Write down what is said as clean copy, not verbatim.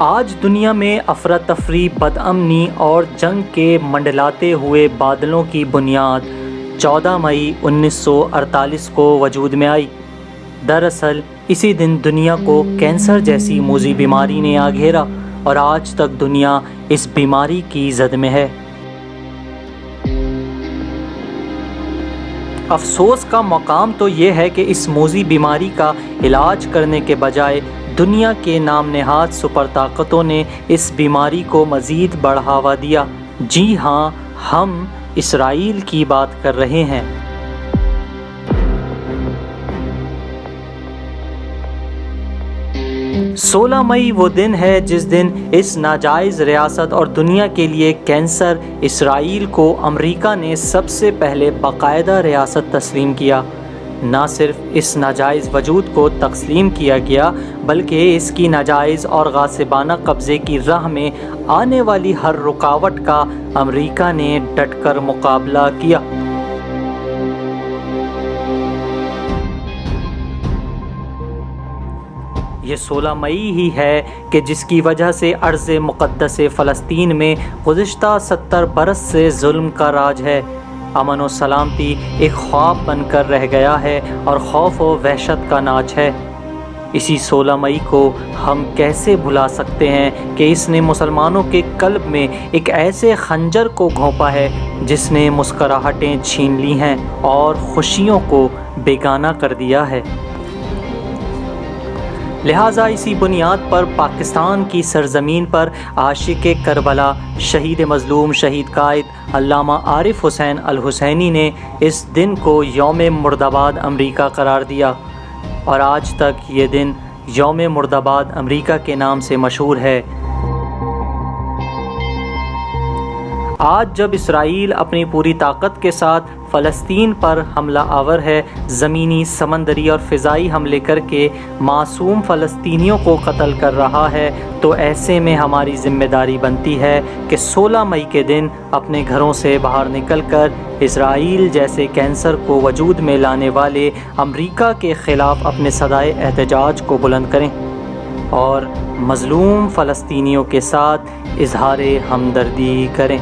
آج دنیا میں افراتفری، بدامنی اور جنگ کے منڈلاتے ہوئے بادلوں کی بنیاد 14 مئی 1948 کو وجود میں آئی۔ دراصل اسی دن دنیا کو کینسر جیسی موذی بیماری نے آ گھیرا اور آج تک دنیا اس بیماری کی زد میں ہے۔ افسوس کا مقام تو یہ ہے کہ اس موذی بیماری کا علاج کرنے کے بجائے دنیا کے نام نہاد سپر طاقتوں نے اس بیماری کو مزید بڑھاوا دیا۔ جی ہاں، ہم اسرائیل کی بات کر رہے ہیں۔ 16 مئی وہ دن ہے جس دن اس ناجائز ریاست اور دنیا کے لیے کینسر اسرائیل کو امریکہ نے سب سے پہلے باقاعدہ ریاست تسلیم کیا۔ نہ صرف اس ناجائز وجود کو تسلیم کیا گیا بلکہ اس کی ناجائز اور غاصبانہ قبضے کی راہ میں آنے والی ہر رکاوٹ کا امریکہ نے ڈٹ کر مقابلہ کیا۔ یہ 16 مئی ہی ہے کہ جس کی وجہ سے ارض مقدس فلسطین میں گزشتہ 70 برس سے ظلم کا راج ہے۔ امن و سلامتی ایک خواب بن کر رہ گیا ہے اور خوف و وحشت کا ناچ ہے۔ اسی 16 مئی کو ہم کیسے بھلا سکتے ہیں کہ اس نے مسلمانوں کے قلب میں ایک ایسے خنجر کو گھونپا ہے جس نے مسکراہٹیں چھین لی ہیں اور خوشیوں کو بیگانہ کر دیا ہے۔ لہٰذا اسی بنیاد پر پاکستان کی سرزمین پر عاشق کربلا، شہید مظلوم، شہید قائد علامہ عارف حسین الحسینی نے اس دن کو یوم مرداباد امریکہ قرار دیا اور آج تک یہ دن یوم مرداباد امریکہ کے نام سے مشہور ہے۔ آج جب اسرائیل اپنی پوری طاقت کے ساتھ فلسطین پر حملہ آور ہے، زمینی، سمندری اور فضائی حملے کر کے معصوم فلسطینیوں کو قتل کر رہا ہے، تو ایسے میں ہماری ذمہ داری بنتی ہے کہ 16 مئی کے دن اپنے گھروں سے باہر نکل کر اسرائیل جیسے کینسر کو وجود میں لانے والے امریکہ کے خلاف اپنے صدائے احتجاج کو بلند کریں اور مظلوم فلسطینیوں کے ساتھ اظہار ہمدردی کریں۔